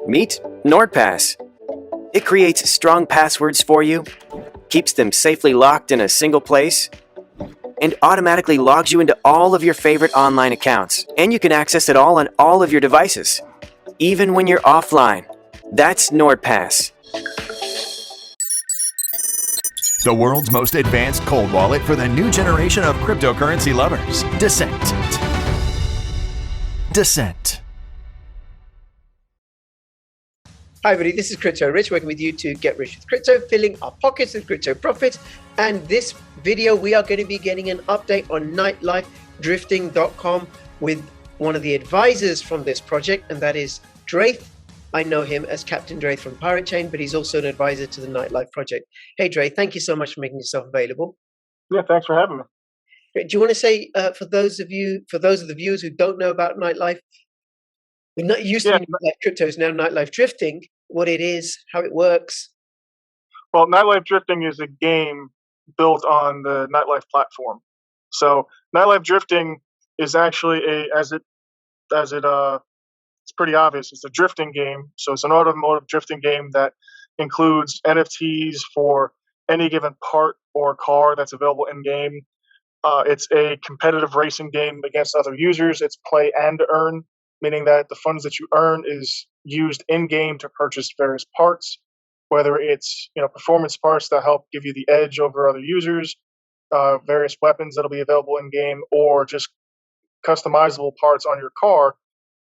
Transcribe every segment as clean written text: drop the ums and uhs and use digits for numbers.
Meet NordPass. It creates strong passwords for you, keeps them safely locked in a single place, and automatically logs you into all of your favorite online accounts. And you can access it all on all of your devices, even when you're offline. That's NordPass. The world's most advanced cold wallet for the new generation of cryptocurrency lovers. Descent. Hi everybody, this is Crypto Rich, working with you to get rich with crypto, filling our pockets with crypto profits. And this video, we are going to be getting an update on Nightlife.crypto with one of the advisors from this project, and that is Draith. I know him as Captain Draith from Pirate Chain, but he's also an advisor to the Nightlife project. Hey Draith, thank you so much for making yourself available. Yeah, thanks for having me. Do you want to say, for those of the viewers who don't know about Nightlife, we're not used to Nightlife Crypto, is now Nightlife Drifting, what it is, how it works? Well, Nightlife Drifting is a game built on the Nightlife platform. So Nightlife Drifting is actually it's pretty obvious. It's a drifting game. So it's an automotive drifting game that includes NFTs for any given part or car that's available in game. It's a competitive racing game against other users. It's play and earn, meaning that the funds that you earn is used in-game to purchase various parts, whether it's performance parts that help give you the edge over other users, various weapons that'll be available in-game, or just customizable parts on your car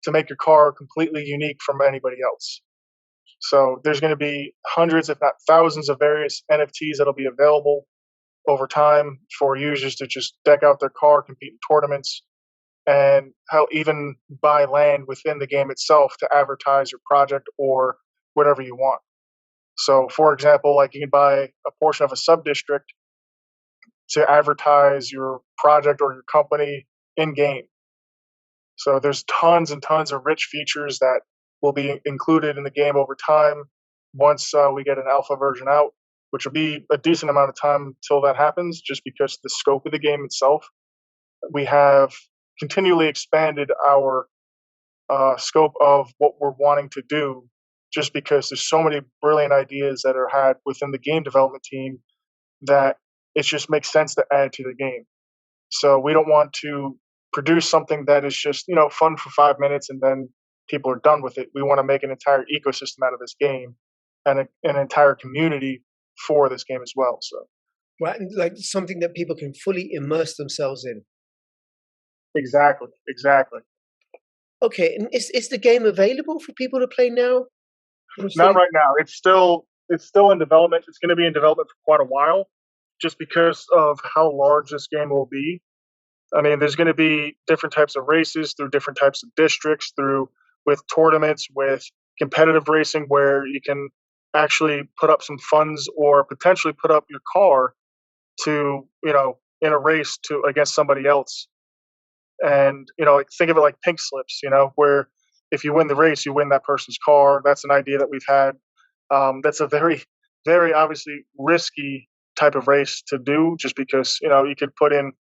to make your car completely unique from anybody else. So there's going to be hundreds, if not thousands, of various NFTs that'll be available over time for users to just deck out their car, compete in tournaments, and how even buy land within the game itself to advertise your project or whatever you want. So, for example, like you can buy a portion of a sub-district to advertise your project or your company in-game. So there's tons and tons of rich features that will be included in the game over time once we get an alpha version out, which will be a decent amount of time until that happens, just because the scope of the game itself. We have continually expanded our scope of what we're wanting to do, just because there's so many brilliant ideas that are had within the game development team that it just makes sense to add to the game. So we don't want to produce something that is just fun for 5 minutes and then people are done with it. We want to make an entire ecosystem out of this game and an entire community for this game as well. So, right, like something that people can fully immerse themselves in. Exactly. Okay, and is the game available for people to play now? Not right now. It's still in development. It's going to be in development for quite a while, just because of how large this game will be. I mean, there's going to be different types of races through different types of districts, with tournaments, with competitive racing, where you can actually put up some funds or potentially put up your car to in a race against somebody else. And think of it like pink slips, where if you win the race, you win that person's car. That's an idea that we've had. That's a very, very obviously risky type of race to do, just because you could put in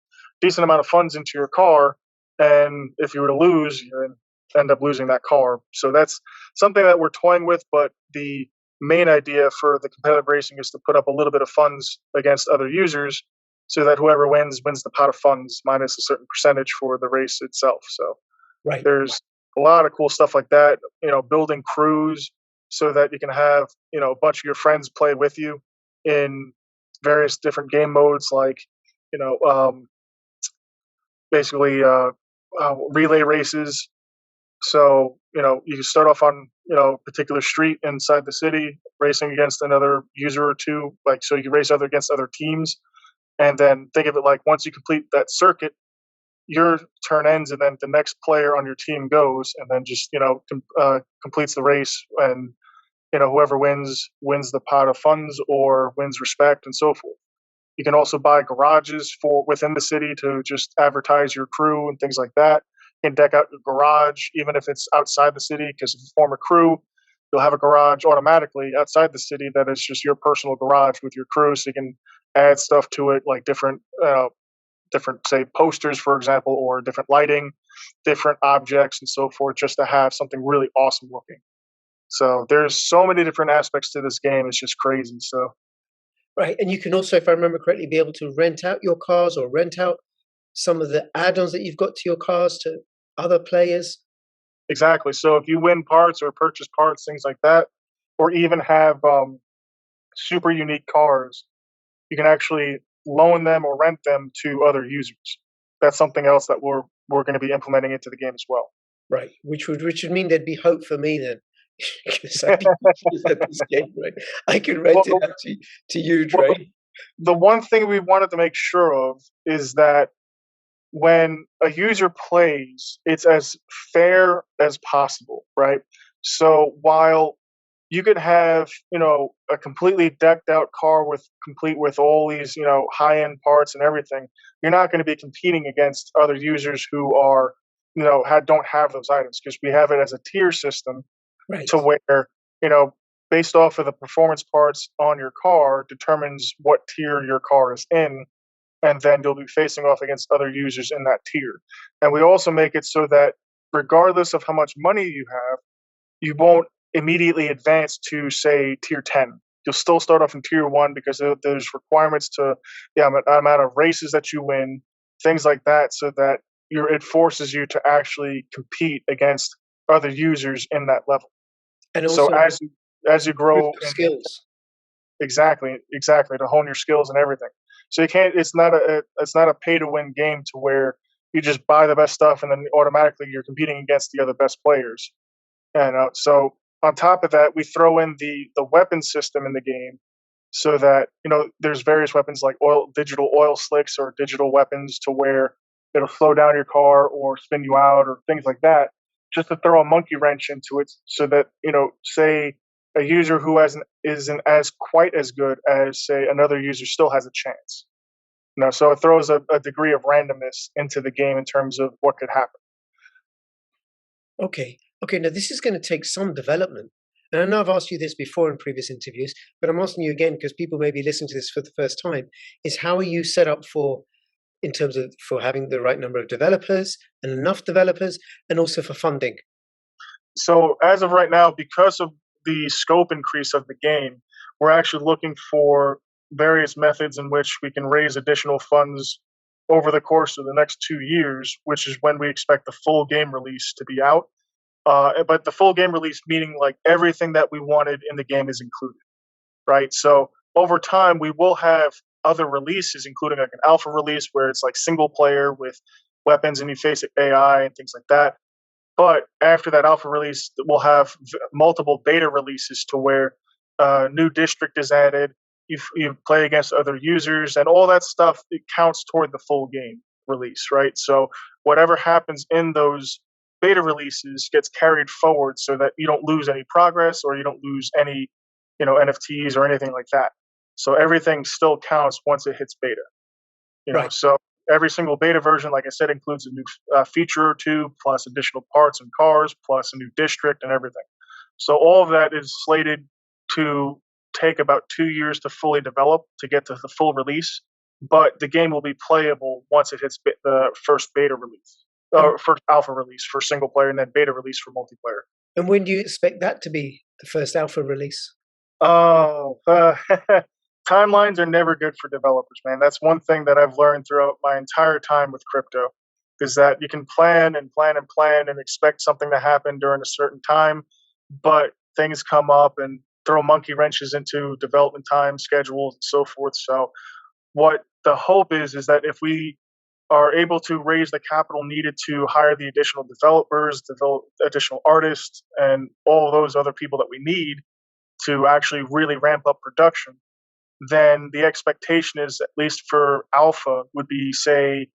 decent amount of funds into your car, and if you were to lose, you end up losing that car. So that's something that we're toying with. But the main idea for the competitive racing is to put up a little bit of funds against other users, so that whoever wins the pot of funds minus a certain percentage for the race itself. So right. There's a lot of cool stuff like that, building crews so that you can have, a bunch of your friends play with you in various different game modes, like, basically relay races. So, you can start off on, a particular street inside the city, racing against another user or two, so you can race against other teams. And then think of it like once you complete that circuit, your turn ends, and then the next player on your team goes, and then just completes the race, and whoever wins the pot of funds or wins respect and so forth. You can also buy garages for within the city to just advertise your crew and things like that. You can deck out your garage even if it's outside the city, because if you form a crew, you'll have a garage automatically outside the city that is just your personal garage with your crew, so you can add stuff to it, like different say posters, for example, or different lighting, different objects and so forth, just to have something really awesome looking. So there's so many different aspects to this game. It's just crazy. So Right. And you can also, if I remember correctly, be able to rent out your cars or rent out some of the add-ons that you've got to your cars to other players. exactly. So if you win parts or purchase parts, things like that, or even have super unique cars, you can actually loan them or rent them to other users. That's something else that we're going to be implementing into the game as well. Right. Which would mean there'd be hope for me then. Because I can use this game, right? I can rent it Well, out to you, well, Dre. the one thing we wanted to make sure of is that when a user plays, it's as fair as possible, right? So while you could have, a completely decked out car complete with all these, high end parts and everything, you're not going to be competing against other users who are, don't have those items because we have it as a tier system Right. to where, you know, based off of the performance parts on your car determines what tier your car is in, and then you'll be facing off against other users in that tier. And we also make it so that regardless of how much money you have, you won't immediately advance to say tier 10. You'll still start off in tier 1 because there's requirements to the amount of races that you win, things like that, so that it forces you to actually compete against other users in that level. And So also as you proof grow of in, skills. exactly to hone your skills and everything. So you can't. It's not a pay to win game to where you just buy the best stuff and then automatically you're competing against the other best players. And so on top of that, we throw in the weapon system in the game, so that there's various weapons like digital oil slicks or digital weapons to where it'll slow down your car or spin you out or things like that, just to throw a monkey wrench into it, so that say a user who isn't as quite as good as say another user still has a chance. So it throws a degree of randomness into the game in terms of what could happen. Okay. Okay. Now this is going to take some development. And I know I've asked you this before in previous interviews, but I'm asking you again because people may be listening to this for the first time. Is how are you set up in terms of for having the right number of developers and enough developers, and also for funding? So as of right now, because of the scope increase of the game, we're actually looking for various methods in which we can raise additional funds over the course of the next 2 years, which is when we expect the full game release to be out. But the full game release meaning like everything that we wanted in the game is included, right? So over time, we will have other releases, including like an alpha release where it's like single player with weapons and you face AI and things like that. But after that alpha release, we'll have multiple beta releases to where a new district is added. You play against other users, and all that stuff it counts toward the full game release, right? So whatever happens in those beta releases gets carried forward, so that you don't lose any progress or you don't lose any, NFTs or anything like that. So everything still counts once it hits beta. Right. So every single beta version, like I said, includes a new feature or two, plus additional parts and cars, plus a new district and everything. So all of that is slated to take about 2 years to fully develop to get to the full release. But the game will be playable once it hits the first beta release, first alpha release for single player, and then beta release for multiplayer. And when do you expect that to be the first alpha release? Oh, timelines are never good for developers, man. That's one thing that I've learned throughout my entire time with crypto, is that you can plan and plan and plan and expect something to happen during a certain time, but things come up and throw monkey wrenches into development time schedules and so forth. So what the hope is that if we are able to raise the capital needed to hire the additional developers, develop additional artists, and all those other people that we need to actually really ramp up production, then the expectation is, at least for alpha, would be say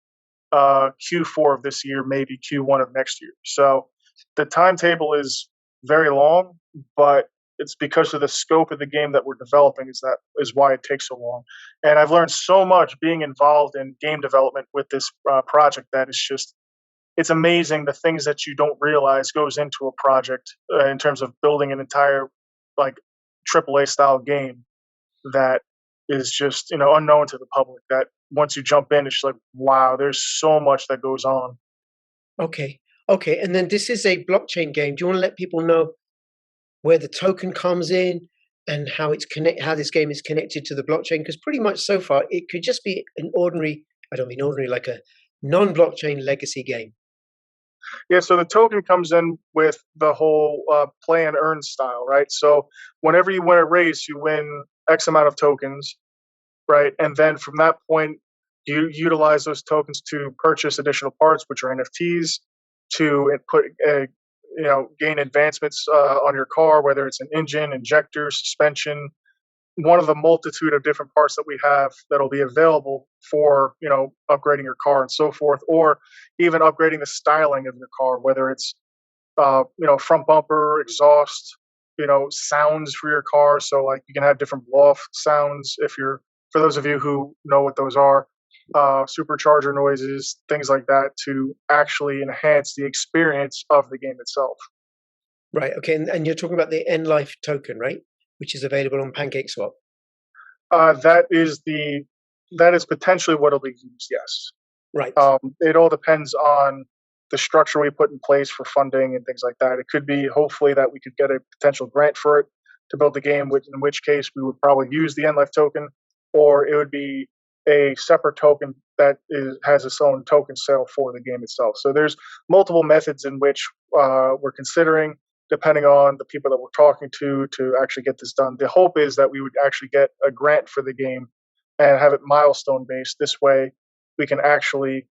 Q4 of this year, maybe Q1 of next year. So the timetable is very long, but it's because of the scope of the game that we're developing is why it takes so long. And I've learned so much being involved in game development with this project that it's amazing the things that you don't realize goes into a project in terms of building an entire like AAA style game that is just unknown to the public. That once you jump in, it's like, wow, there's so much that goes on. Okay. Okay. And then this is a blockchain game. Do you want to let people know where the token comes in, and how how this game is connected to the blockchain? Because pretty much so far it could just be an ordinary, I don't mean ordinary, like a non-blockchain legacy game. Yeah, so the token comes in with the whole play and earn style, right? So whenever you win a race, you win X amount of tokens, right? And then from that point, you utilize those tokens to purchase additional parts, which are NFTs, to gain advancements on your car, whether it's an engine, injector, suspension, one of the multitude of different parts that we have that'll be available for upgrading your car and so forth, or even upgrading the styling of your car, whether it's front bumper, exhaust, sounds for your car. So like you can have different loft sounds for those of you who know what those are, supercharger noises, things like that, to actually enhance the experience of the game itself. Right. Okay. And you're talking about the Nlife token, right? Which is available on PancakeSwap. That is potentially what it'll be used. Yes. Right. It all depends on the structure we put in place for funding and things like that. It could be, hopefully, that we could get a potential grant for it to build the game, in which case we would probably use the Nlife token, or it would be a separate token that has its own token sale for the game itself. So there's multiple methods in which we're considering, depending on the people that we're talking to actually get this done. The hope is that we would actually get a grant for the game and have it milestone based. This way we can actually,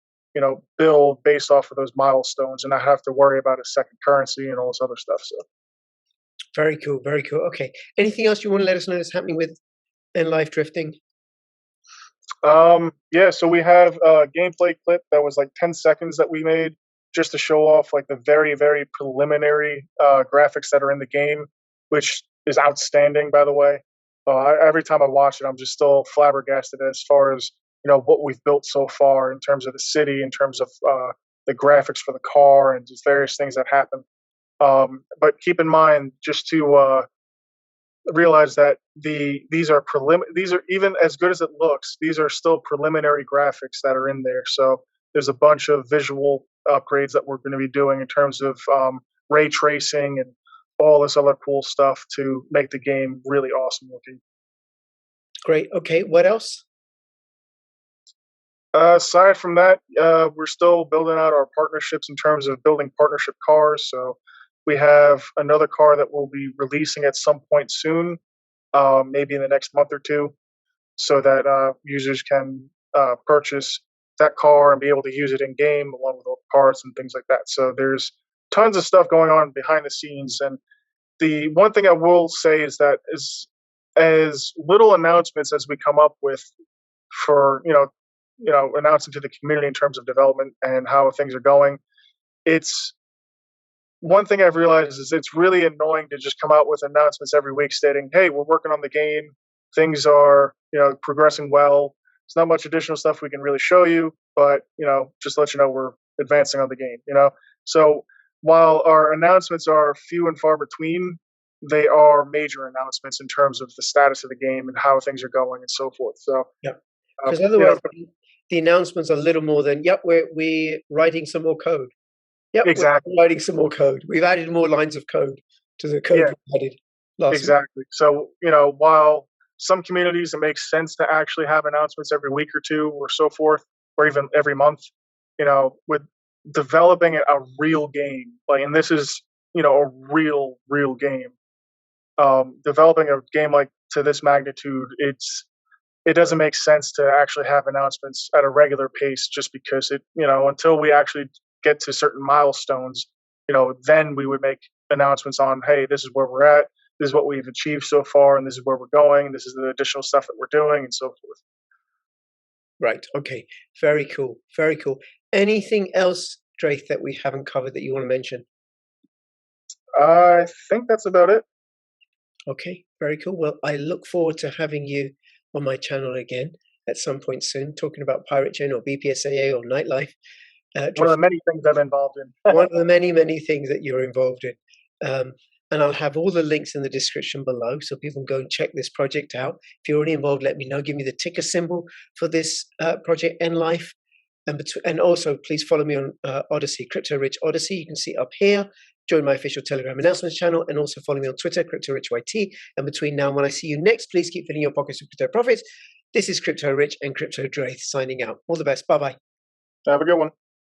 build based off of those milestones and not have to worry about a second currency and all this other stuff. So very cool. Very cool. Okay. Anything else you want to let us know is happening with Nlife drifting? Yeah, so we have a gameplay clip that was like 10 seconds that we made just to show off like the very, very preliminary graphics that are in the game, which is outstanding, by the way. Every time I watch it, I'm just still flabbergasted as far as what we've built so far in terms of the city, in terms of the graphics for the car, and just various things that happen. But keep in mind, just to realize that these are even as good as it looks, these are still preliminary graphics that are in there. So there's a bunch of visual upgrades that we're going to be doing in terms of ray tracing and all this other cool stuff to make the game really awesome looking. Great. Okay. What else? Aside from that, we're still building out our partnerships in terms of building partnership cars. So we have another car that we'll be releasing at some point soon, maybe in the next month or two, so that users can purchase that car and be able to use it in game along with all the parts and things like that. So there's tons of stuff going on behind the scenes. And the one thing I will say is that as little announcements as we come up with for announcing to the community in terms of development and how things are going, it's one thing I've realized is it's really annoying to just come out with announcements every week stating, hey, we're working on the game, things are progressing well. There's not much additional stuff we can really show you, but just let you know we're advancing on the game. So while our announcements are few and far between, they are major announcements in terms of the status of the game and how things are going and so forth. So yeah, because otherwise the announcements are little more than, yep, we're writing some more code. Yep, exactly. We're writing some more code. We've added more lines of code to the code we added last exactly week. So while some communities it makes sense to actually have announcements every week or two or so forth, or even every month, with developing a real game, and this is a real game, developing a game like to this magnitude, it doesn't make sense to actually have announcements at a regular pace, just because until we actually get to certain milestones, then we would make announcements on, hey, this is where we're at, this is what we've achieved so far, and this is where we're going, this is the additional stuff that we're doing, and so forth. Right. Okay. Very cool. Very cool. Anything else, Drake, that we haven't covered that you want to mention? I think that's about it. Okay. Very cool. Well, I look forward to having you on my channel again at some point soon, talking about Pirate Chain or BPSAA or Nightlife. One of the many things I'm involved in. One of the many, many things that you're involved in. And I'll have all the links in the description below so people can go and check this project out. If you're already involved, let me know. Give me the ticker symbol for this project, Nlife. And also, please follow me on Odysee, Crypto Rich Odysee. You can see up here. join my official Telegram announcements channel, and also follow me on Twitter, CryptoRichYT. And between now and when I see you next, please keep filling your pockets with crypto profits. This is Crypto Rich and Crypto Draith signing out. All the best. Bye-bye. Have a good one.